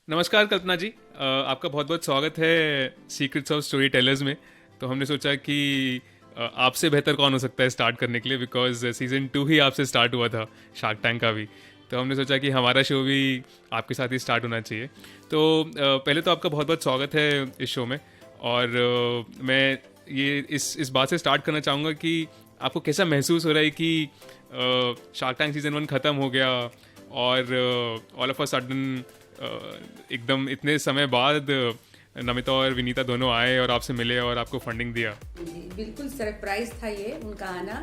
नमस्कार कल्पना जी। आपका बहुत बहुत स्वागत है सीक्रेट्स ऑफ स्टोरी टेलर्स में। तो हमने सोचा कि आपसे बेहतर कौन हो सकता है स्टार्ट करने के लिए, बिकॉज सीज़न 2 ही आपसे स्टार्ट हुआ था, शार्क टैंक का भी। तो हमने सोचा कि हमारा शो भी आपके साथ ही स्टार्ट होना चाहिए। तो पहले तो आपका बहुत बहुत स्वागत है इस शो में। और मैं ये इस बात से स्टार्ट करना चाहूँगा कि आपको कैसा महसूस हो रहा है कि शार्क टैंक सीज़न 1 ख़त्म हो गया और ऑल ऑफ अ सडन एकदम इतने समय बाद नमिता और विनीता दोनों आए और आपसे मिले और आपको फंडिंग दिया। जी, बिल्कुल सरप्राइज था ये उनका आना।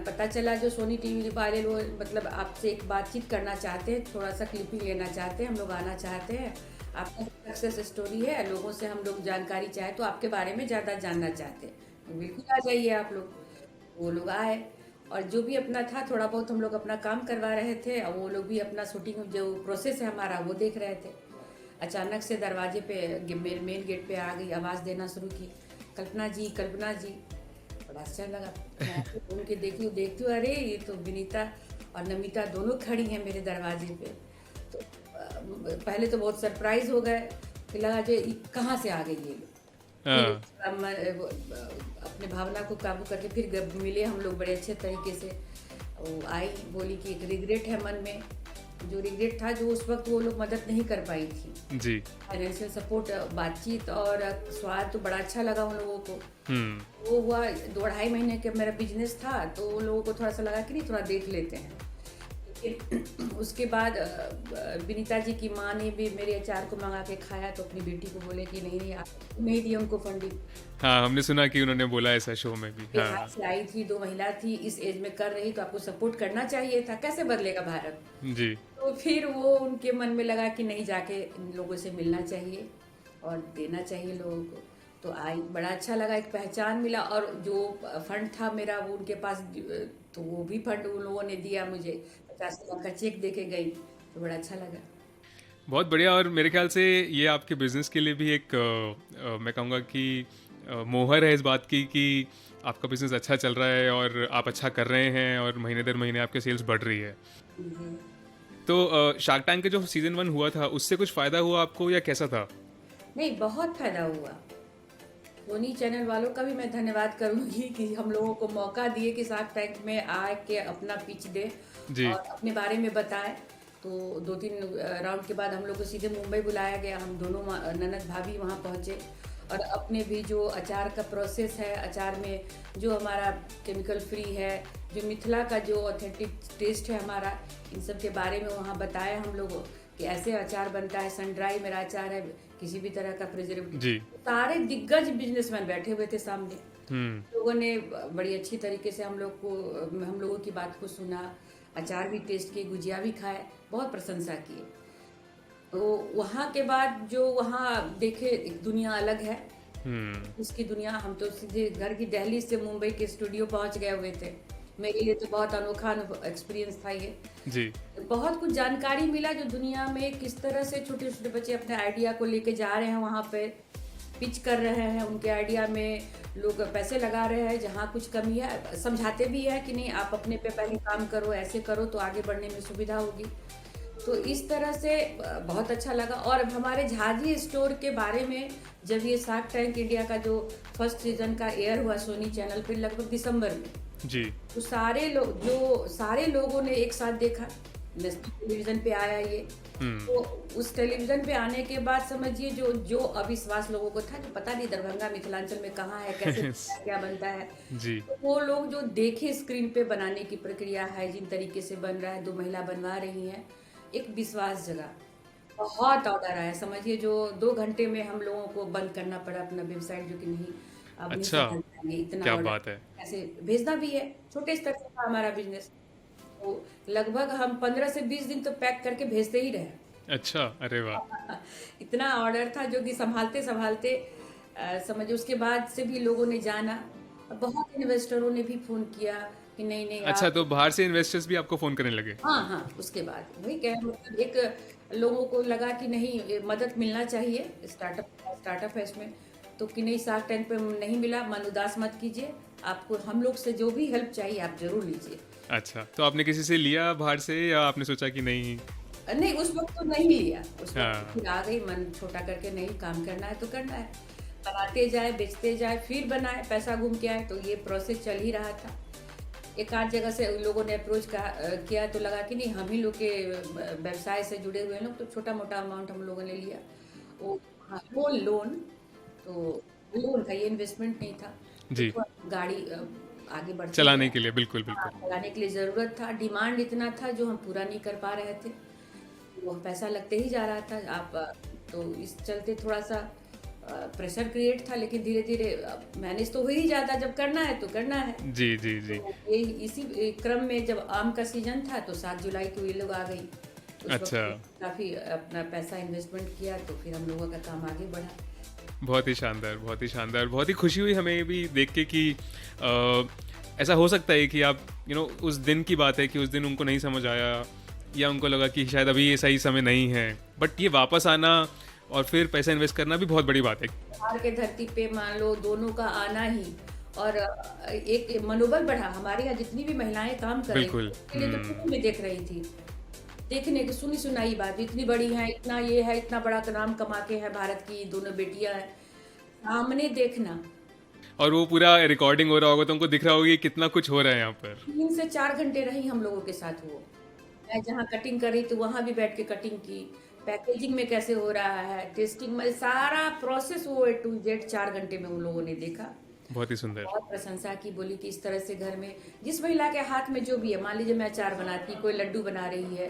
पता चला जो सोनी टीवी वाले लोग मतलब आपसे एक बातचीत करना चाहते हैं, थोड़ा सा क्लिपिंग लेना चाहते हैं, हम लोग आना चाहते हैं। आपका सक्सेस स्टोरी है, लोगों से हम लोग जानकारी चाहे तो आपके बारे में ज़्यादा जानना चाहते हैं, तो बिल्कुल आ जाइए आप लोग। वो लोग आए और जो भी अपना था थोड़ा बहुत हम लोग अपना काम करवा रहे थे और वो लोग भी अपना शूटिंग जो प्रोसेस है हमारा वो देख रहे थे। अचानक से दरवाजे पे मेन गेट पे आ गई, आवाज़ देना शुरू की, कल्पना जी कल्पना जी। बड़ा अच्छा लगा। मैं ऐसे घूम के देखती हूँ, अरे ये तो विनीता और नमिता दोनों खड़ी हैं मेरे दरवाजे पे। तो पहले तो बहुत सरप्राइज हो गए, फिर लगा जो कहाँ से आ गई ये लोग। फिर हाँ। अपने भावना को काबू करके फिर मिले हम लोग बड़े अच्छे तरीके से। वो आई, बोली कि एक रिग्रेट है मन में, जो रिग्रेट था जो उस वक्त वो लोग मदद नहीं कर पाई थी। जी। फाइनेंशियल सपोर्ट, बातचीत और स्वाद तो बड़ा अच्छा लगा उन लोगों को। हम्म। वो हुआ 2 ढाई महीने के मेरा बिजनेस था, तो उन लोगों को थोड़ा सा लगा कि नहीं थोड़ा देख लेते हैं। लेकिन उसके बाद विनीता जी की माँ ने भी मेरे अचार को मंगा के खाया, तो अपनी बेटी को बोले कि नहीं नहीं आप नहीं दिए उनको फंडिंग। हाँ, हमने सुना कि उन्होंने बोला ऐसा शो में भी। बिहार हाँ। से आई थी, 2 महिला थी, इस एज में कर रही तो आपको सपोर्ट करना चाहिए था, कैसे बदलेगा भारत। जी। तो फिर वो उनके मन में लगा कि नहीं, जाके इन लोगों से मिलना चाहिए और देना चाहिए लोगों को। तो आई, बड़ा अच्छा लगा, एक पहचान मिला। और जो फंड था मेरा वो उनके पास, तो वो भी फंड उन लोगों ने दिया मुझे, 50 लाख का चेक दे के गई, तो बड़ा अच्छा लगा। बहुत बढ़िया। और मेरे ख्याल से ये आपके बिजनेस के लिए भी एक मैं कहूँगा कि मोहर है इस बात की कि आपका बिजनेस अच्छा चल रहा है और आप अच्छा कर रहे हैं और महीने दर महीने आपके सेल्स बढ़ रही है। जी। तो शार्क टैंक के जो सीजन 1 हुआ था उससे कुछ फ़ायदा हुआ आपको या कैसा था? नहीं, बहुत फायदा हुआ। सोनी चैनल वालों का भी मैं धन्यवाद करूंगी कि हम लोगों को मौका दिए कि शार्क टैंक में आके अपना पिच दे जी। और अपने बारे में बताएं। तो 2-3 राउंड के बाद हम लोग को सीधे मुंबई बुलाया गया, हम दोनों ननद भाभी वहाँ पहुँचे। और अपने भी जो अचार का प्रोसेस है, अचार में जो हमारा केमिकल फ्री है, जो मिथिला का जो ऑथेंटिक टेस्ट है हमारा, इन सब के बारे में वहाँ बताया हम लोग कि ऐसे अचार बनता है, सन ड्राई मेरा अचार है, किसी भी तरह का प्रिजर्वेटिव। जी। सारे दिग्गज बिजनेसमैन बैठे हुए थे सामने। हम्म। लोगों ने बड़ी अच्छी तरीके से हम लोगों की बात को सुना, अचार भी टेस्ट किए, गुजिया भी खाए, बहुत प्रशंसा किए। तो वहाँ के बाद जो वहाँ देखे, एक दुनिया अलग है। हम्म। उसकी दुनिया, हम तो सीधे घर की दहलीज से मुंबई के स्टूडियो पहुँच गए हुए थे। मेरे लिए तो बहुत अनोखा एक्सपीरियंस था ये। जी। बहुत कुछ जानकारी मिला जो दुनिया में किस तरह से छोटे छोटे बच्चे अपने आइडिया को लेके जा रहे हैं, वहाँ पे पिच कर रहे हैं, उनके आइडिया में लोग पैसे लगा रहे हैं, जहाँ कुछ कमी है समझाते भी है कि नहीं आप अपने पे पहले काम करो, ऐसे करो तो आगे बढ़ने में सुविधा होगी। तो इस तरह से बहुत अच्छा लगा। और अब हमारे झाजी स्टोर के बारे में, जब ये शार्क टैंक इंडिया का जो फर्स्ट सीजन का एयर हुआ सोनी चैनल पे लगभग दिसंबर में, जी। तो सारे लोगों ने एक साथ देखा, नेशनल टेलीविजन पे आया ये। हम्म। तो उस टेलीविजन पे आने के बाद समझिए जो जो अविश्वास लोगों को था, जो पता नहीं दरभंगा मिथिलांचल में कहाँ है, कैसे बनता है, क्या बनता है, जी। तो वो लोग जो देखे स्क्रीन पे बनाने की प्रक्रिया है, जिन तरीके से बन रहा है, 2 महिला बनवा रही हैं, एक विश्वास जगा। बहुत ऑर्डर आया, समझिए जो 2 घंटे में हम लोगों को बंद करना पड़ा अपना वेबसाइट, जो कि नहीं अब नहीं अच्छा। संभाल पाएंगे इतना क्या ऑर्डर। बात है। ऐसे भेजना भी है, छोटे स्तर से था हमारा बिजनेस। तो लगभग हम 15 से 20 दिन तो पैक करके भेजते ही रहे। अच्छा, अरे वाह। इतना ऑर्डर था जो कि संभालते संभालते समझिए उसके बाद से भी लोगों ने जाना। और बहुत इन्वेस्टरों ने भी फोन किया कि नहीं नहीं अच्छा, आप। तो बाहर से इन्वेस्टर्स भी आपको फ़ोन करने लगे? हाँ हाँ, उसके बाद वही कह मतलब एक लोगों को लगा कि नहीं ये मदद मिलना चाहिए, स्टार्टअप है इसमें, तो कि नहीं शार्क टैंक पे नहीं मिला, मन उदास मत कीजिए, आपको हम लोग से जो भी हेल्प चाहिए आप जरूर लीजिए। अच्छा, तो आपने किसी से लिया बाहर से या आपने सोचा कि नहीं? नहीं उस वक्त तो नहीं लिया, उस वक्त तो हाँ। फिर आ गई मन छोटा करके, नहीं काम करना है तो करना है, बनाते जाए बेचते जाए फिर बनाए पैसा घूम के आए, तो ये प्रोसेस चल ही रहा था। एक आध जगह से उन लोगों ने अप्रोच किया तो लगा कि नहीं हम ही लोग के व्यवसाय से जुड़े हुए हैं लोग, तो छोटा मोटा अमाउंट हम लोगों ने लिया वो। हाँ लोन लोन, तो लोन था ये, इन्वेस्टमेंट नहीं था। तो जी, थोड़ा गाड़ी आगे बढ़ते चलाने गया। के लिए, बिल्कुल, हाँ बिल्कुल। चलाने के लिए ज़रूरत था, डिमांड इतना था जो हम पूरा नहीं कर पा रहे थे, वो पैसा लगते ही जा रहा था। आप तो इस चलते थोड़ा सा प्रेशर क्रिएट था, लेकिन धीरे धीरे मैनेज तो हो ही जाता, जब करना है तो करना है। जी, जी, जी। तो ये इसी क्रम में जब आम का सीजन था तो 7 जुलाई को ये लोग आ गई, उस अच्छा, वक्त काफ़ी अपना पैसा इन्वेस्टमेंट किया, तो फिर हम लोगों का काम आगे बढ़ा। बहुत ही शानदार, बहुत ही शानदार। बहुत ही खुशी हुई हमें भी देख के कि अ, ऐसा हो सकता है कि आप उस दिन की बात है कि उस दिन उनको नहीं समझ आया या उनको लगा कि शायद अभी ये सही समय नहीं है। बट ये वापस आना और फिर पैसा इन्वेस्ट करना भी बहुत बड़ी बात है। बाहर के धरती पे मान लो दोनों का आना ही, और एक मनोबल बढ़ा। हमारे यहाँ जितनी भी महिलाएं काम कर रही थी बिल्कुल। उसके लिए तो टीवी में देख रही थी, देखने की सुनी सुनाई बात, इतनी बड़ी है, इतना ये है, इतना बड़ा नाम कमा के है, भारत की दोनों बेटियां हैं, सामने देखना। और वो पूरा रिकॉर्डिंग हो रहा होगा तो उनको दिख रहा होगा कि कितना कुछ हो रहा है यहाँ पर। 3 से 4 घंटे रही हम लोगों के साथ वो। मैं जहाँ कटिंग कर रही थी वहाँ भी बैठ के कटिंग की, पैकेजिंग में कैसे हो रहा है, टेस्टिंग में सारा प्रोसेस वो A to Z 4 घंटे में उन लोगों ने देखा। बहुत ही सुंदर। बहुत प्रशंसा की, बोली कि इस तरह से घर में जिस महिला के हाथ में जो भी है, मान लीजिए मैं अचार बनाती, कोई लड्डू बना रही है,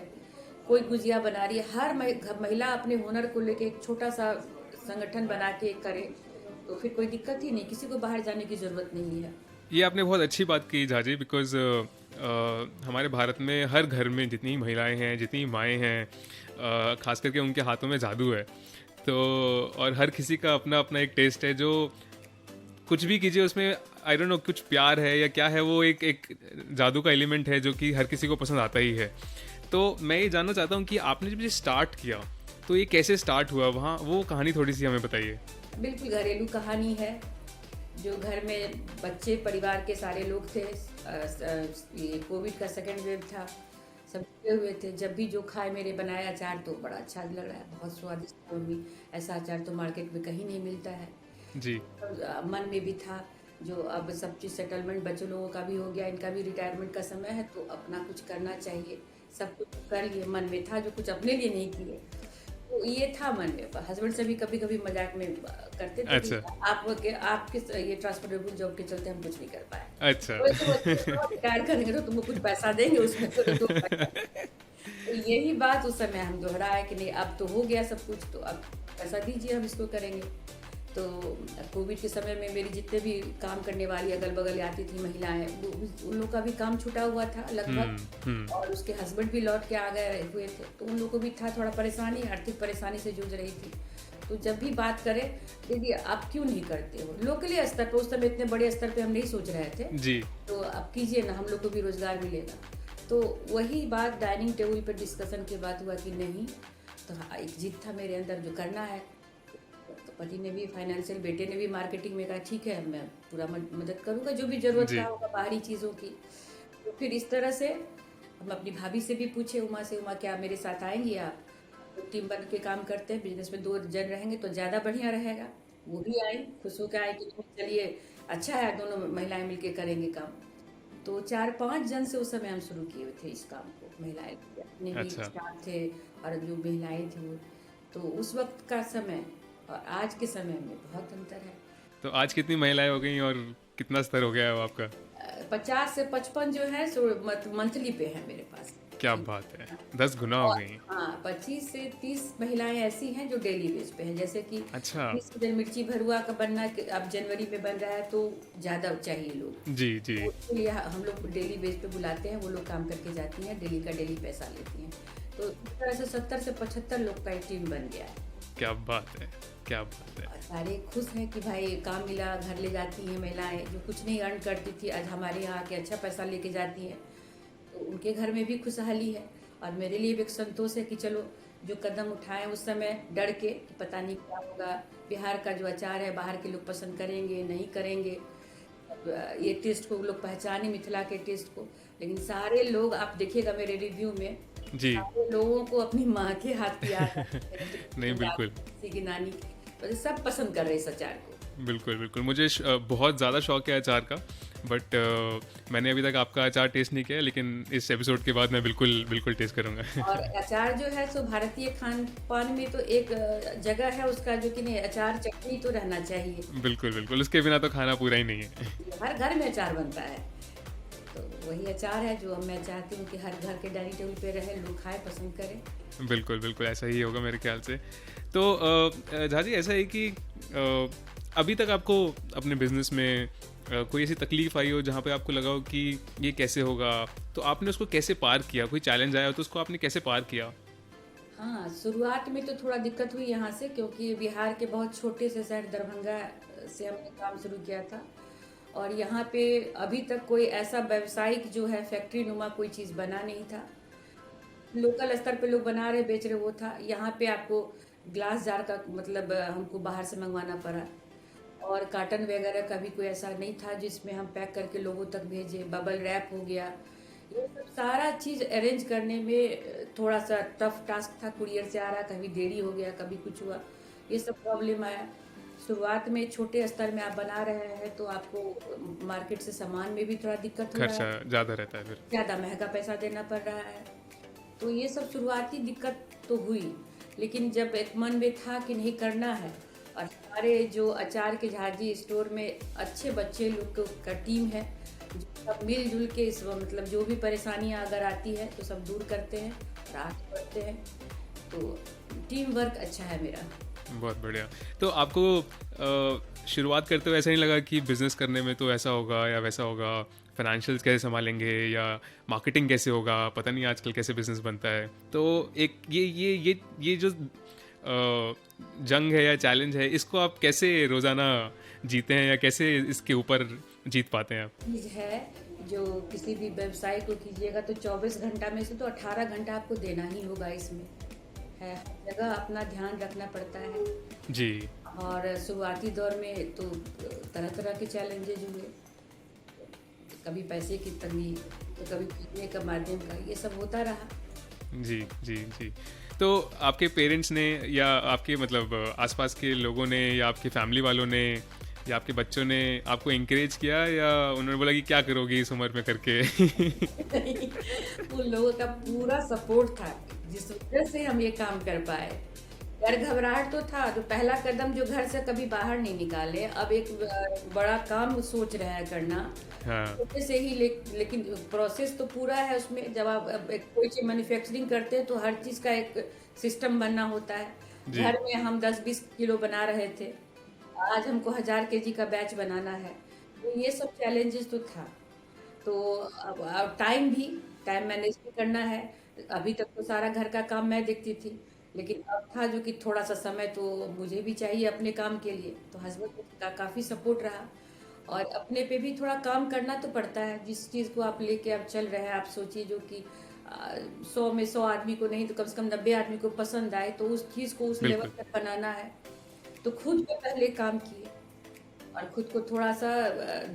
कोई गुजिया बना रही है, हर महिला अपने हुनर को लेके एक छोटा सा संगठन बना के करे तो फिर कोई दिक्कत ही नहीं, किसी को बाहर जाने की जरूरत नहीं है। ये आपने बहुत अच्छी बात की झाजी, बिकॉज हमारे भारत में हर घर में जितनी महिलाएं हैं, जितनी माएँ हैं, खास करके उनके हाथों में जादू है। तो और हर किसी का अपना अपना एक टेस्ट है, जो कुछ भी कीजिए उसमें आई डोंट नो कुछ प्यार है या क्या है, वो एक एक जादू का एलिमेंट है जो कि हर किसी को पसंद आता ही है। तो मैं ये जानना चाहता हूँ कि आपने जब ये स्टार्ट किया तो ये कैसे स्टार्ट हुआ, वहाँ वो कहानी थोड़ी सी हमें बताइए। बिल्कुल घरेलू कहानी है, जो घर में बच्चे परिवार के सारे लोग थे, ये कोविड का सेकेंड वेव था, सब जुड़े हुए थे, जब भी जो खाए मेरे बनाए अचार तो बड़ा अच्छा लग रहा है, बहुत स्वादिष्ट मम्मी, ऐसा अचार तो मार्केट में कहीं नहीं मिलता है। जी। तो मन में भी था जो अब सब चीज़ सेटलमेंट बच्चों लोगों का भी हो गया, इनका भी रिटायरमेंट का समय है, तो अपना कुछ करना चाहिए, सब कुछ कर लिए, मन में था जो कुछ अपने लिए नहीं किए, तो ये था मन में। हस्बैंड से भी कभी कभी मजाक में करते थे कि अच्छा। आपके ये ट्रांसपोर्टेबल जॉब के चलते हम कुछ नहीं कर पाए, अच्छा। तो रिटायर करेंगे तो तुमको कुछ पैसा देंगे, उसमें तो दो पैसा। तो यही बात उस समय हम दोहराए कि नहीं अब तो हो गया सब कुछ, तो अब पैसा दीजिए हम इसको करेंगे। तो कोविड के समय में मेरी जितने भी काम करने वाली अगल बगल आती थी महिलाएं, उन लोग का भी काम छूटा हुआ था लगभग, और उसके हस्बैंड भी लौट के आ गए हुए थे, तो उन लोग को भी था थोड़ा परेशानी, आर्थिक परेशानी से जूझ रही थी। तो जब भी बात करें, दीदी आप क्यों नहीं करते हो लोकली स्तर पर, उस समय इतने बड़े स्तर पे हम नहीं सोच रहे थे, जी। तो आप कीजिए ना, हम लोग को भी रोजगार मिलेगा। तो वही बात डाइनिंग टेबल पर डिस्कशन के बाद हुआ कि नहीं, तो हाँ, एक जिद था मेरे अंदर जो करना है। तो पति ने भी फाइनेंशियल, बेटे ने भी मार्केटिंग में कहा ठीक है मैं पूरा मदद करूँगा, जो भी ज़रूरत जी। का होगा बाहरी चीज़ों की। तो फिर इस तरह से हम अपनी भाभी से भी पूछे, उमा से, उमा क्या मेरे साथ आएंगी आप, तो टीम बन के काम करते हैं, बिजनेस में 2 जन रहेंगे तो ज़्यादा बढ़िया रहेगा। वो भी आई, खुश होकर आई कि चलिए अच्छा है, दोनों महिलाएं मिलके करेंगे काम। तो 4-5 जन से उस समय हम शुरू किए थे इस काम को, महिलाएं अपने भी अच्छा। स्टाफ थे और जो महिलाएं थी वो। तो उस वक्त का समय और आज के समय में बहुत अंतर है। तो आज कितनी महिलाएं हो गई और कितना स्तर हो गया है वो आपका? 50 से 55 जो है सो मंथली पे है मेरे पास। क्या बात है, 10 गुना हो और गई। हाँ 25 से 30 महिलाएं ऐसी हैं जो डेली बेस पे हैं, जैसे कि अच्छा। इस सीजन मिर्ची भरुआ का बनना अब जनवरी में बन रहा है तो ज़्यादा चाहिए लोग, जी, जी। तो उसके लिए हम लोग डेली बेस पे बुलाते हैं, वो लोग काम करके जाती हैं, डेली का डेली पैसा लेती हैं। तो इस तरह से 70 से 75 लोग का एक टीम बन गया है। क्या बात है, क्या बात है। और सारे खुश हैं कि भाई काम मिला, घर ले जाती हैं महिलाएं जो कुछ नहीं अर्न करती थी, आज हमारे यहाँ आके अच्छा पैसा लेके जाती हैं, तो उनके घर में भी खुशहाली है। और मेरे लिए भी एक संतोष है कि चलो जो कदम उठाएं उस समय डर के कि पता नहीं क्या होगा, बिहार का जो अचार है बाहर के लोग पसंद करेंगे नहीं करेंगे, ये टेस्ट को लोग पहचाने, मिथिला के टेस्ट को। लेकिन सारे लोग, आप देखिएगा मेरे रिव्यू में, जी। सारे लोगों को अपनी माँ के हाथ की याद आती है, नहीं, बिल्कुल। किसी की नानी की। तो सब पसंद कर रहे हैं इस अचार को। बिल्कुल, बिल्कुल। मुझे बहुत ज़्यादा शौक है अचार का, बट मैंने अभी तक आपका अचार टेस्ट नहीं किया है, लेकिन इस एपिसोड के बाद मैं बिल्कुल बिल्कुल टेस्ट करूँगा। और अचार जो है सो भारतीय खान पान में तो एक जगह है उसका, जो कि नहीं, अचार चटनी तो रहना चाहिए। बिल्कुल, बिल्कुल। उसके बिना तो खाना पूरा ही नहीं है। हर घर में अचार बनता है, तो वही अचार है जो मैं चाहती हूँ कि हर घर के डाइनिंग टेबल पे रहे, लोग खाए, पसंद करें। बिल्कुल, बिल्कुल, ऐसा ही होगा मेरे ख्याल से। तो झा जी, ऐसा है कि अभी तक आपको अपने बिज़नेस में कोई ऐसी तकलीफ़ आई हो जहाँ पे आपको लगा हो कि ये कैसे होगा, तो आपने उसको कैसे पार किया? कोई चैलेंज आया हो तो उसको आपने कैसे पार किया? हाँ, शुरुआत में तो थोड़ा दिक्कत हुई यहाँ से, क्योंकि बिहार के बहुत छोटे से शहर दरभंगा से हमने काम शुरू किया था। और यहाँ पे अभी तक कोई ऐसा व्यावसायिक जो है फैक्ट्री नुमा कोई चीज़ बना नहीं था। लोकल स्तर पे लोग बना रहे, बेच रहे, वो था। यहाँ पे आपको ग्लास जार का मतलब हमको बाहर से मंगवाना पड़ा, और कार्टन वगैरह का भी कोई ऐसा नहीं था जिसमें हम पैक करके लोगों तक भेजें। बबल रैप हो गया, ये सब सारा चीज़ अरेंज करने में थोड़ा सा टफ टास्क था। कुरियर से आ रहा, कभी देरी हो गया, कभी कुछ हुआ, ये सब प्रॉब्लम आया। शुरुआत में छोटे स्तर में आप बना रहे हैं तो आपको मार्केट से सामान में भी थोड़ा दिक्कत हो रहा खर्चा है, ज़्यादा रहता है फिर। ज़्यादा महंगा पैसा देना पड़ रहा है। तो ये सब शुरुआती दिक्कत तो हुई, लेकिन जब एक मन में था कि नहीं करना है, और हमारे जो अचार के झाजी स्टोर में अच्छे बच्चे लोग का टीम है, जो सब मिलजुल के इस मतलब जो भी परेशानियां अगर आती है तो सब दूर करते हैं और आगे बढ़ते हैं। तो टीम वर्क अच्छा है मेरा। बहुत बढ़िया। तो आपको शुरुआत करते हुए ऐसा नहीं लगा कि बिज़नेस करने में तो ऐसा होगा या वैसा होगा, फाइनेंशियल्स कैसे संभालेंगे या मार्केटिंग कैसे होगा, पता नहीं आजकल कैसे बिज़नेस बनता है। तो एक ये जो जंग है या चैलेंज है, इसको आप कैसे रोज़ाना जीते हैं या कैसे इसके ऊपर जीत पाते हैं आप? चीज़ है जो किसी भी व्यवसाय को कीजिएगा तो 24 घंटा में से तो 18 घंटा आपको देना ही होगा। इसमें है, हर जगह अपना ध्यान रखना पड़ता है। जी। और शुरुआती दौर में तो तरह तरह के चैलेंजेज हुए, कभी पैसे की तंगी, तो कभी पीने का माध्यम का, ये सब होता रहा। जी, जी, जी। तो आपके पेरेंट्स ने या आपके मतलब आसपास के लोगों ने या आपके फैमिली वालों ने या आपके बच्चों ने आपको एनकरेज किया, या उन्होंने बोला कि क्या करोगी इस उम्र में करके? नहीं, उन लोगों का पूरा सपोर्ट था, जिस वजह से हम ये काम कर पाए। डर घबराहट तो था, जो पहला कदम जो घर से कभी बाहर नहीं निकाले, अब एक बड़ा काम सोच रहे हैं करना, हाँ। छोटे से ही लेकिन प्रोसेस तो पूरा है उसमें। जब आप अब एक कोई चीज़ मैन्युफैक्चरिंग करते हैं तो हर चीज़ का एक सिस्टम बनना होता है। जी। घर में हम 10-20 किलो बना रहे थे, आज हमको 1000 केजी का बैच बनाना है। तो ये सब चैलेंजेस तो था। तो अब टाइम मैनेज भी करना है। अभी तक तो सारा घर का काम मैं देखती थी, लेकिन अब था जो कि थोड़ा सा समय तो मुझे भी चाहिए अपने काम के लिए। तो हस्बैंड का काफ़ी सपोर्ट रहा, और अपने पे भी थोड़ा काम करना तो पड़ता है। जिस चीज़ को आप लेके अब चल रहे हैं, आप सोचिए जो कि 100 में 100 आदमी को नहीं तो कम से कम 90 आदमी को पसंद आए, तो उस चीज़ को उस लेवल बिल्कुल। तक बनाना है। तो खुद पे पहले काम किए, और खुद को थोड़ा सा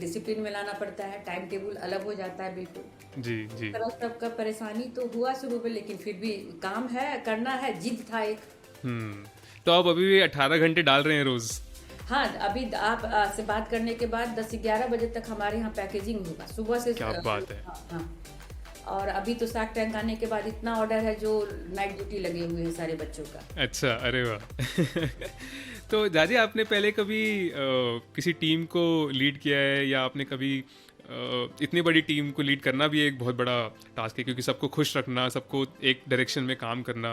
डिसिप्लिन में लाना पड़ता है। टाइम टेबल अलग हो जाता है बिल्कुल। जी, जी। तरह सबका परेशानी तो हुआ शुरू में, लेकिन फिर भी काम है, करना है, जिद था एक। तो आप अभी भी 18 घंटे डाल रहे हैं रोज़? हाँ, अभी आप से बात करने के बाद 10 से 11 बजे तक हमारे यहाँ पैकेजिंग होगा सुबह से। क्या बात है। हाँ, हाँ। और अभी तो शार्क टैंक आने के बाद इतना ऑर्डर है जो नाइट ड्यूटी लगे हुए हैं सारे बच्चों का। अच्छा, अरे वाह! तो जाजी, आपने पहले कभी किसी टीम को लीड किया है, या आपने कभी इतनी बड़ी टीम को लीड करना भी एक बहुत बड़ा टास्क है, क्योंकि सबको खुश रखना, सबको एक डायरेक्शन में काम करना।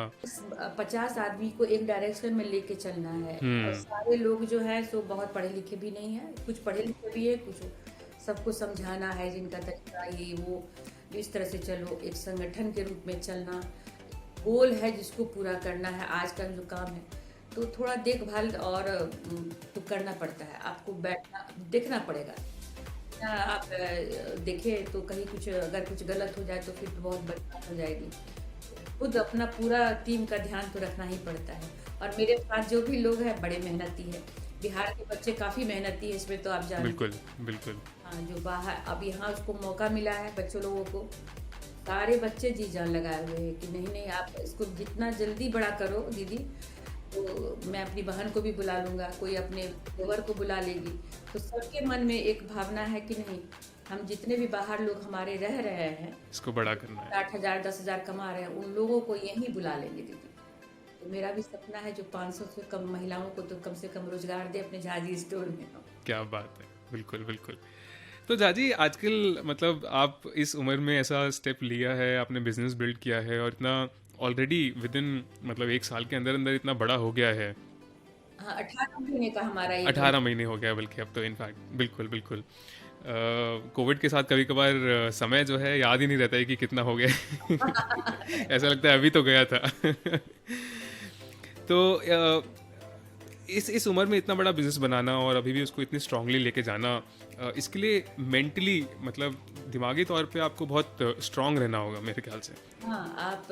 50 आदमी को एक डायरेक्शन में लेके चलना है, और सारे लोग जो है सो बहुत पढ़े लिखे भी नहीं है, कुछ पढ़े लिखे भी है, कुछ सबको समझाना है जिनका तरीका ये वो, इस तरह से चलो, एक संगठन के रूप में चलना, गोल है जिसको पूरा करना है। आज का जो काम है तो थोड़ा देखभाल और तो करना पड़ता है, आपको बैठना देखना पड़ेगा। आप देखें तो कहीं कुछ अगर कुछ गलत हो जाए तो फिर बहुत बड़ी बात हो जाएगी। खुद अपना पूरा टीम का ध्यान तो रखना ही पड़ता है। और मेरे साथ जो भी लोग हैं बड़े मेहनती है, बिहार के बच्चे काफ़ी मेहनती है, इसमें तो आप जानते हैं। बिल्कुल, बिल्कुल। हाँ, जो बाहर अब यहाँ उसको मौका मिला है बच्चों लोगों को, सारे बच्चे जी जान लगाए हुए हैं कि नहीं नहीं आप इसको जितना जल्दी बड़ा करो दीदी, तो मैं अपनी बहन को भी बुला लूँगा, कोई अपने देवर को बुला लेगी। तो सबके मन में एक भावना है कि नहीं, हम जितने भी बाहर लोग हमारे रह रहे हैं, इसको बड़ा करना है। 8,000 10,000 कमा रहे हैं, उन लोगों को यहीं बुला लेंगे दीदी। तो मेरा भी सपना है जो 500 से कम महिलाओं को तो कम से कम रोजगार दे अपने झाजी स्टोर में। क्या बात है, बिल्कुल बिल्कुल। तो जाजी आजकल मतलब आप इस उम्र में ऐसा स्टेप लिया है, आपने बिजनेस बिल्ड किया है और इतना ऑलरेडी विद इन मतलब 1 साल के अंदर अंदर इतना बड़ा हो गया है। हाँ, 18 महीने का हमारा ये 18 महीने हो गया बल्कि अब तो इनफैक्ट, बिल्कुल बिल्कुल। कोविड के साथ कभी कभार समय जो है याद ही नहीं रहता है कि कितना हो गया है। ऐसा लगता है अभी तो गया था। तो इस उम्र में इतना बड़ा बिजनेस बनाना और अभी भी उसको इतनी स्ट्रांगली लेके जाना, इसके लिए मेंटली मतलब दिमागी तौर पे आपको बहुत स्ट्रांग रहना होगा मेरे ख्याल से। हाँ, आप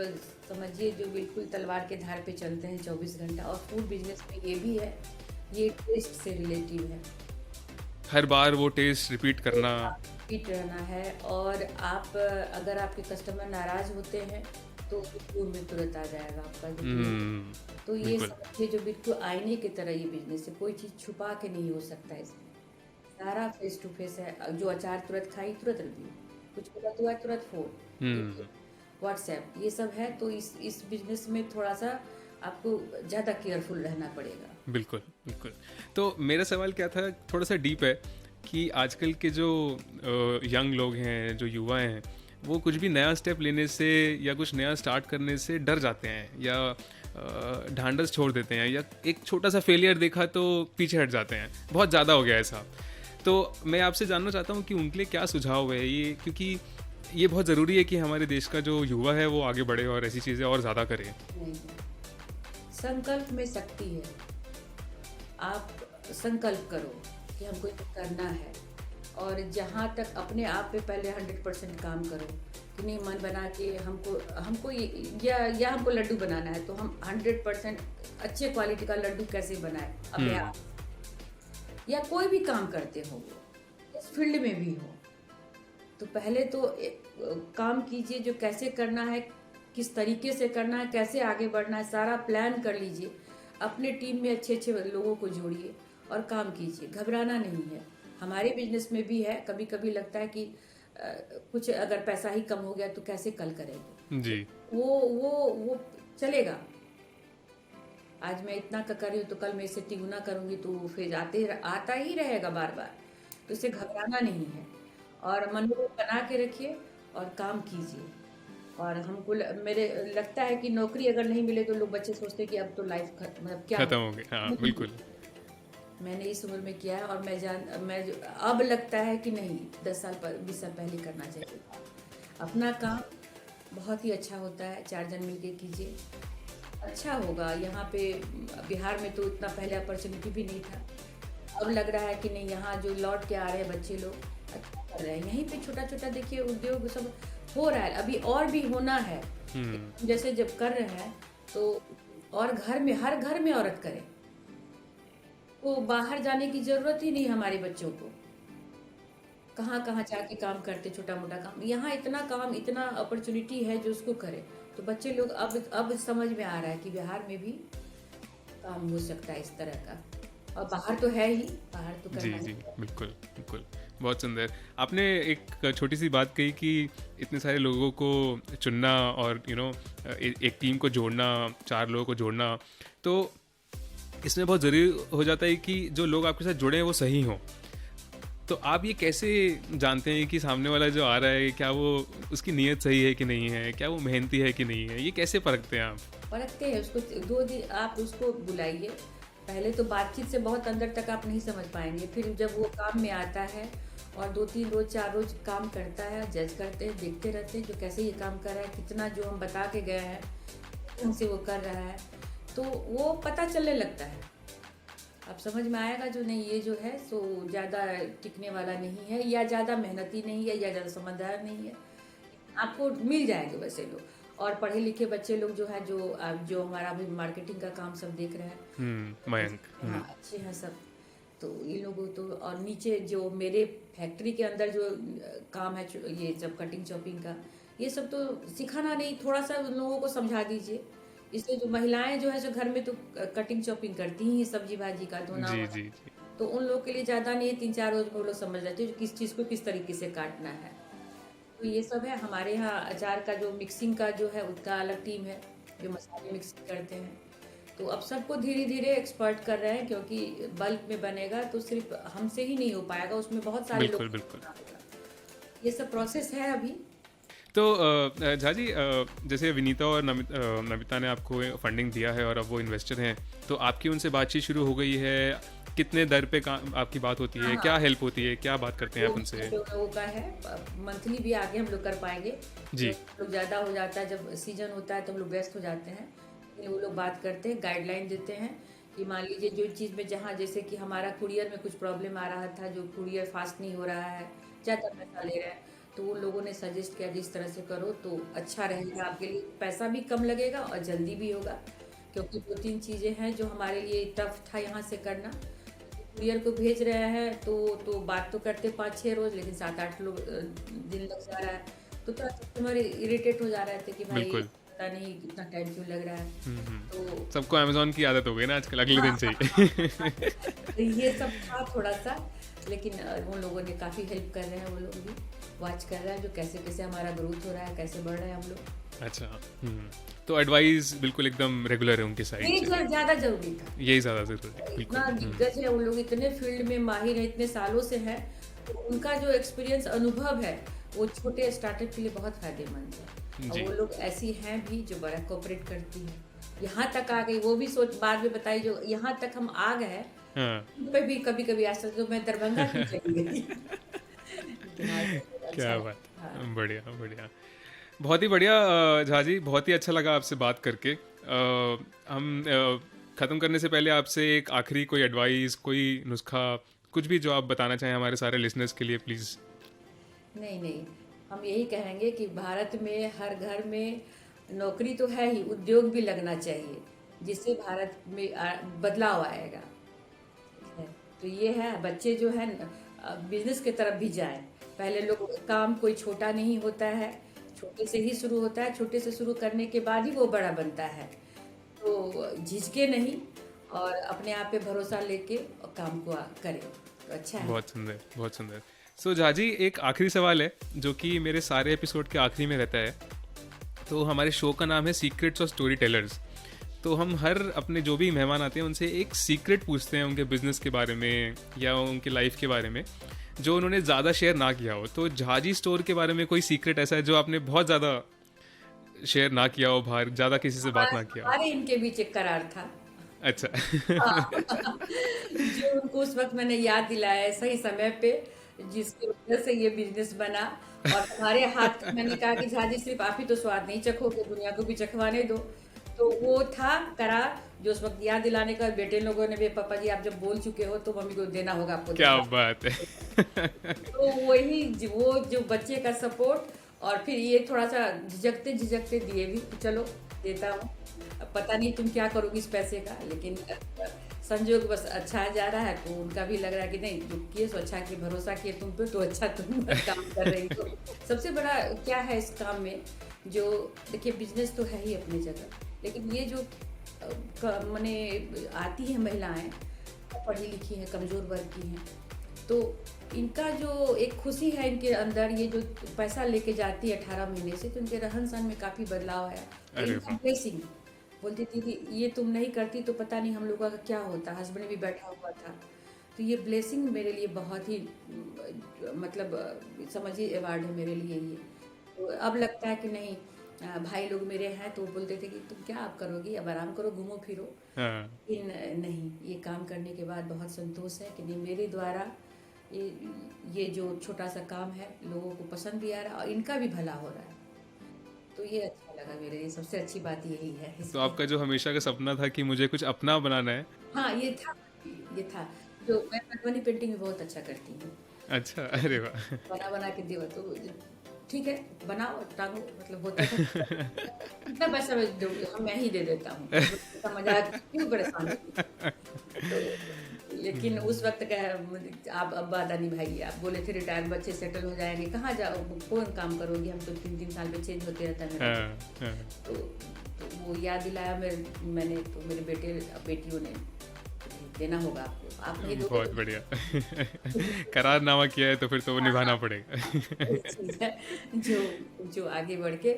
समझिए जो बिल्कुल तलवार के धार पे चलते हैं 24 घंटा, और फूड बिजनेस में ये भी है, ये टेस्ट से रिलेटिव है। हर बार वो टेस्ट रिपीट करना। फिट रहना है, और आप अगर आपके कस्टमर नाराज होते हैं तो उपयोग में तुरंत आ जाएगा आपका बिजनेस। तो ये बिल्कुल समझिए जो बिल्कुल आईने की तरह ये बिजनेस है, कोई चीज़ छुपा के नहीं हो सकता है इसमें, सारा फेस टू फेस है। जो अचार तुरंत खाई तुरंत रिव्यू, कुछ गलत हुआ तुरंत फोन, व्हाट्सएप, ये सब है। तो इस बिजनेस में थोड़ा सा आपको ज़्यादा केयरफुल रहना पड़ेगा। बिल्कुल बिल्कुल। तो मेरा सवाल क्या था, थोड़ा सा डीप है कि आजकल के जो यंग लोग हैं, जो युवा हैं, वो कुछ भी नया स्टेप लेने से या कुछ नया स्टार्ट करने से डर जाते हैं या ढांढस छोड़ देते हैं, या एक छोटा सा फेलियर देखा तो पीछे हट जाते हैं। बहुत ज़्यादा हो गया ऐसा। तो मैं आपसे जानना चाहता हूँ कि उनके लिए क्या सुझाव है ये, क्योंकि ये बहुत ज़रूरी है कि हमारे देश का जो युवा है वो आगे बढ़े और ऐसी चीज़ें और ज़्यादा करे। नहीं, संकल्प में शक्ति है। आप संकल्प करो कि हमको ये करना है, और जहाँ तक अपने आप पे पहले 100% काम करो कि नहीं, मन बना के हमको हमको या हमको लड्डू बनाना है तो हम 100% अच्छे क्वालिटी का लड्डू कैसे बनाए अपने आप, या कोई भी काम करते हो वो इस फील्ड में भी हो, तो पहले तो काम कीजिए जो कैसे करना है, किस तरीके से करना है, कैसे आगे बढ़ना है, सारा प्लान कर लीजिए। अपने टीम में अच्छे अच्छे लोगों को जोड़िए और काम कीजिए, घबराना नहीं है। हमारे बिजनेस में भी है, कभी कभी लगता है कि कुछ अगर पैसा ही कम हो गया तो कैसे कल करेंगे। जी। वो चलेगा, आज मैं इतना कर रही हूँ तो कल मैं इससे तिगुना करूँगी, तो फिर आता ही रहेगा बार बार। तो इससे घबराना नहीं है, और मनोबल बना के रखिए और काम कीजिए। और हमको मेरे लगता है कि नौकरी अगर नहीं मिले तो लोग बच्चे सोचते हैं कि अब तो लाइफ मतलब क्या खत्म हो गई। हाँ बिल्कुल। मैंने इस उम्र में किया है, और अब लगता है कि नहीं, 20 साल पहले करना चाहिए। अपना काम बहुत ही अच्छा होता है, 4 जन मिलके कीजिए, अच्छा होगा। यहाँ पे बिहार में तो इतना पहले अपॉर्चुनिटी भी नहीं था, अब लग रहा है कि नहीं, यहाँ जो लौट के आ रहे हैं बच्चे लोग अच्छा कर रहे हैं। यहीं पे छोटा छोटा देखिए उद्योग सब हो रहा है, अभी और भी होना है। जैसे जब कर रहे हैं तो, और घर में हर घर में औरत करे, तो बाहर जाने की जरूरत ही नहीं हमारे बच्चों को। कहाँ कहाँ जाके काम करते, छोटा मोटा काम, यहाँ इतना काम, इतना अपॉर्चुनिटी है जो उसको करे। तो बच्चे लोग अब समझ में आ रहा है कि बिहार में भी काम हो सकता है इस तरह का, और बाहर तो है ही, बाहर तो जी करना जी ही है। बिल्कुल बिल्कुल। बहुत सुंदर। आपने एक छोटी सी बात कही कि इतने सारे लोगों को चुनना और एक टीम को जोड़ना, 4 लोगों को जोड़ना, तो इसमें बहुत ज़रूरी हो जाता है कि जो लोग आपके साथ जुड़े हैं वो सही हों। तो आप ये कैसे जानते हैं कि सामने वाला जो आ रहा है क्या वो उसकी नीयत सही है कि नहीं है, क्या वो मेहनती है कि नहीं है, ये कैसे परखते हैं आप? परखते हैं उसको, 2 दिन आप उसको बुलाइए। पहले तो बातचीत से बहुत अंदर तक आप नहीं समझ पाएंगे, फिर जब वो काम में आता है और 2-3 रोज 4 रोज काम करता है, जज करते हैं, देखते रहते हैं जो कैसे ये काम कर रहा है, कितना जो हम बता के गए हैं उनसे वो कर रहा है, तो वो पता चलने लगता है। अब समझ में आएगा जो नहीं, ये जो है सो ज़्यादा टिकने वाला नहीं है, या ज़्यादा मेहनती नहीं है, या ज़्यादा समझदार नहीं है। आपको मिल जाएंगे वैसे लोग, और पढ़े लिखे बच्चे लोग जो है, जो हमारा अभी मार्केटिंग का काम सब देख रहे हैं, मयंक। हाँ अच्छे हैं सब। तो इन लोगों तो, और नीचे जो मेरे फैक्ट्री के अंदर जो काम है, ये सब कटिंग चॉपिंग का, ये सब तो सिखाना नहीं, थोड़ा सा उन लोगों को समझा दीजिए। इसलिए जो महिलाएं जो है जो घर में तो कटिंग चॉपिंग करती ही हैं, सब्जी भाजी का धोना जी वोना, जी जी। तो उन लोग के लिए ज़्यादा नहीं है, 3-4 रोज में वो लोग समझ जाते हैं किस चीज़ को किस तरीके से काटना है। तो ये सब है हमारे यहाँ। अचार का जो मिक्सिंग का जो है उसका अलग टीम है जो मसाले मिक्सिंग करते हैं। तो अब सबको धीरे धीरे एक्सपर्ट कर रहे हैं, क्योंकि बल्क में बनेगा तो सिर्फ हमसे ही नहीं हो पाएगा, उसमें बहुत सारे लोग बिल्कुल बिल्कुल। करना होगा। ये सब प्रोसेस है अभी। तो झा जी, जैसे विनीता और नमिता ने आपको फंडिंग दिया है और अब वो इन्वेस्टर हैं, तो आपकी उनसे बातचीत शुरू हो गई है? कितने दर पे आपकी बात होती है? हाँ, क्या हेल्प होती है? क्या बात करते हैं आप वो उनसे? जो लोगों का है मंथली भी आगे हम लोग कर पाएंगे। जी। लोग ज़्यादा हो जाता है, जब सीजन होता है तो हम लोग व्यस्त हो जाते हैं, लेकिन वो लोग बात करते हैं, गाइडलाइन देते हैं कि मान लीजिए जो चीज़ में, जहाँ जैसे कि हमारा कुरियर में कुछ प्रॉब्लम आ रहा था, जो कुरियर फास्ट नहीं हो रहा है, ज़्यादा पैसा ले रहे हैं, तो वो लोगों ने सजेस्ट किया जिस तरह से करो तो अच्छा रहेगा आपके लिए, पैसा भी कम लगेगा और जल्दी भी होगा। क्योंकि 2-3 चीज़ें हैं जो हमारे लिए टफ था यहाँ से करना। कुरियर को भेज रहे हैं तो बात तो करते 5-6 रोज, लेकिन 7-8 लोग दिन लग जा रहा है, तो कस्टमर इरिटेट हो जा रहे थे कि भाई बिल्कुल। पता नहीं कितना टाइम क्यों लग रहा है। तो सबको अमेजोन की आदत हो गई ना आजकल, अगले दिन से हाँ, ही। तो ये सब था थोड़ा सा, लेकिन उन लोगों ने काफ़ी हेल्प कर रहे हैं, वो लोग भी वॉच कर रहा है जो कैसे कैसे हमारा ग्रोथ हो रहा है, कैसे बढ़ रहे हैं हम लोग। अच्छा। तो एडवाइस बिल्कुल एकदम रेगुलर है उनकी साइड ये से। ज़्यादा जरूरी था। यही ज़्यादा ज़रूरी है, बिल्कुल। इतना दिग्गज है, वो लोग इतने फील्ड में माहिर है, इतने सालों से है, तो उनका जो एक्सपीरियंस अनुभव है वो छोटे स्टार्टअप के लिए बहुत फायदेमंद है। और जी। वो लोग ऐसी हैं भी जो बड़ा कोऑपरेट करती है, यहाँ तक आ गई, वो भी सोच बाद में बताई, जो यहाँ तक हम आ गए हाँ। उन पे भी कभी कभी आज तक, जो मैं दरभंगा क्यों चली गई। लेकिन आज अच्छा क्या लगा। बात। हाँ, बढ़िया बढ़िया। बहुत ही बढ़िया झा जी, बहुत ही अच्छा लगा आपसे बात करके। हम ख़त्म करने से पहले आपसे एक आखिरी कोई एडवाइस, कोई नुस्खा, कुछ भी जो आप बताना चाहें हमारे सारे लिसनर्स के लिए, प्लीज़। नहीं नहीं, हम यही कहेंगे कि भारत में हर घर में नौकरी तो है ही, उद्योग भी लगना चाहिए, जिससे भारत में बदलाव आएगा। है। तो ये है, बच्चे जो है बिजनेस की तरफ भी जाएं। पहले लोग, काम कोई छोटा नहीं होता है, छोटे से ही शुरू होता है, छोटे से शुरू करने के बाद ही वो बड़ा बनता है। तो झिझके नहीं और अपने आप पे भरोसा लेके काम को करें तो अच्छा है। बहुत सुंदर, बहुत सुंदर। सो झा जी, एक आखिरी सवाल है जो कि मेरे सारे एपिसोड के आखिरी में रहता है। तो हमारे शो का नाम है सीक्रेट्स ऑफ स्टोरी टेलर्स। तो हम हर अपने जो भी मेहमान आते हैं उनसे एक सीक्रेट पूछते हैं उनके बिजनेस के बारे में या उनके लाइफ के बारे में, जो उन्होंने ज़्यादा शेयर ना किया हो। तो झाजी स्टोर के बारे में कोई सीक्रेट ऐसा है जो आपने बहुत ज़्यादा शेयर ना किया हो, बाहर ज़्यादा किसी से बात ना किया हो? हमारे इनके बीच एक करार था। अच्छा। हाँ। जो उनको उस वक्त मैंने याद दिलाया है सही समय पे, जिसकी वजह से ये बिजनेस बना। और हमारे हाथ का मैंने कहा कि झाजी सिर्फ आप ही तो स्वाद नहीं चखोगे, दुनिया को भी चखवाने दो। तो वो था करार जो उस वक्त याद दिलाने का। बेटे लोगों ने भी, पापा जी आप जब बोल चुके हो तो मम्मी को देना होगा, आपको क्या देना। बात है। तो वही वो जो बच्चे का सपोर्ट, और फिर ये थोड़ा सा झिझकते झिझकते दिए भी, चलो देता हूँ, अब पता नहीं तुम क्या करोगी इस पैसे का, लेकिन संजोग बस अच्छा जा रहा है, तो उनका भी लग रहा है कि नहीं जो किए सो अच्छा किए, भरोसा किए तुम पे तो अच्छा तुम काम कर रही हो। सबसे बड़ा क्या है इस काम में, जो देखिए बिजनेस तो है ही अपनी जगह, लेकिन ये जो मैंने आती है महिलाएं, पढ़ी लिखी हैं, कमज़ोर वर्ग की हैं, तो इनका जो एक खुशी है इनके अंदर, ये जो पैसा लेके जाती है 18 महीने से, तो इनके रहन सहन में काफ़ी बदलाव आया। अरे इनका वाह। ब्लेसिंग बोलती थी कि ये तुम नहीं करती तो पता नहीं हम लोगों का क्या होता। हस्बैंड भी बैठा हुआ था, तो ये ब्लेसिंग मेरे लिए बहुत ही मतलब समझिए अवार्ड है मेरे लिए ये। तो अब लगता है कि नहीं, भाई लोग मेरे हैं तो बोलते थे कि तुम क्या आप करोगी, अब आराम करो, घूमो फिरो। हाँ। लेकिन नहीं, ये काम करने के बाद बहुत संतोष है कि नहीं, मेरे द्वारा ये जो छोटा सा काम है लोगों को पसंद भी आ रहा है और इनका भी भला हो रहा है, तो ये अच्छा लगा मेरे लिए। सबसे अच्छी बात यही है तो इसमें। आपका जो हमेशा का सपना था कि मुझे कुछ अपना बनाना है। हाँ ये था जो मैं मधुबनी पेंटिंग भी बहुत अच्छा करती हूँ, अच्छा, अरे वाह। बना बना के दिया, तो ठीक है बनाओ टांगो, मतलब होता है। कितना पैसा मैं दूंगी, हम मैं ही दे देता हूँ, इतना मजाक क्यों परेशान होती? तो लेकिन उस वक्त आप अब वादा निभाइए। आप बोले थे रिटायर बच्चे सेटल हो जाएंगे, कहाँ जाओ, कौन काम करोगी, हम तो 3-3 साल में चेंज होते रहता है मेरा हाँ, हाँ, तो वो याद दिलाया मैंने तो मेरे बेटे बेटियों ने देना होगा आपको, आप नहीं दोगे बहुत तो बढ़िया। करारनामा किया है तो फिर तो वो हाँ हाँ निभाना पड़ेगा। एक चीज़ है जो जो आगे बढ़ के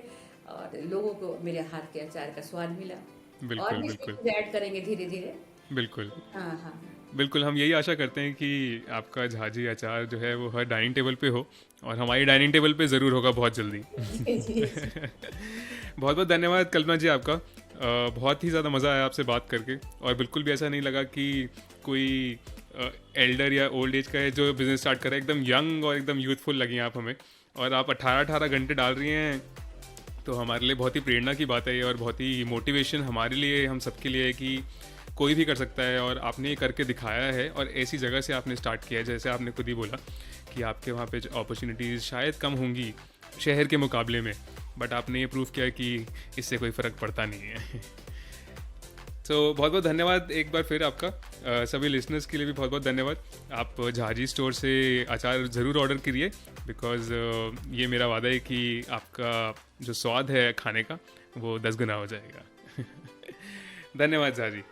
और लोगों को मेरे हाथ के अचार का स्वाद मिला। और बिल्कुल, भी बिल्कुल, चीज़ ऐड करेंगे धीरे धीरे। बिल्कुल। हाँ हाँ बिल्कुल, हम यही आशा करते हैं कि आपका झाजी अचार जो है वो हर डाइनिंग टेबल पे हो, और हमारी डाइनिंग टेबल पे ज़रूर होगा बहुत जल्दी। जी जी जी। बहुत बहुत धन्यवाद कल्पना जी आपका। बहुत ही ज़्यादा मज़ा आया आपसे बात करके, और बिल्कुल भी ऐसा नहीं लगा कि कोई एल्डर या ओल्ड एज का है जो बिज़नेस स्टार्ट कर रहा है। एकदम यंग और एकदम यूथफुल लगी आप हमें, और आप 18-18 घंटे डाल रही हैं, तो हमारे लिए बहुत ही प्रेरणा की बात है ये, और बहुत ही मोटिवेशन हमारे लिए, हम सबके लिए है कि कोई भी कर सकता है, और आपने ये करके दिखाया है, और ऐसी जगह से आपने स्टार्ट किया है। जैसे आपने खुद ही बोला कि आपके वहाँ पे अपॉर्चुनिटीज़ शायद कम होंगी शहर के मुकाबले में, बट आपने ये प्रूव किया कि इससे कोई फ़र्क पड़ता नहीं है। तो बहुत बहुत धन्यवाद एक बार फिर आपका। सभी लिसनर्स के लिए भी बहुत बहुत धन्यवाद। आप झाजी स्टोर से अचार ज़रूर ऑर्डर करिए, बिकॉज़ ये मेरा वादा है कि आपका जो स्वाद है खाने का वो 10 गुना हो जाएगा। धन्यवाद झाजी।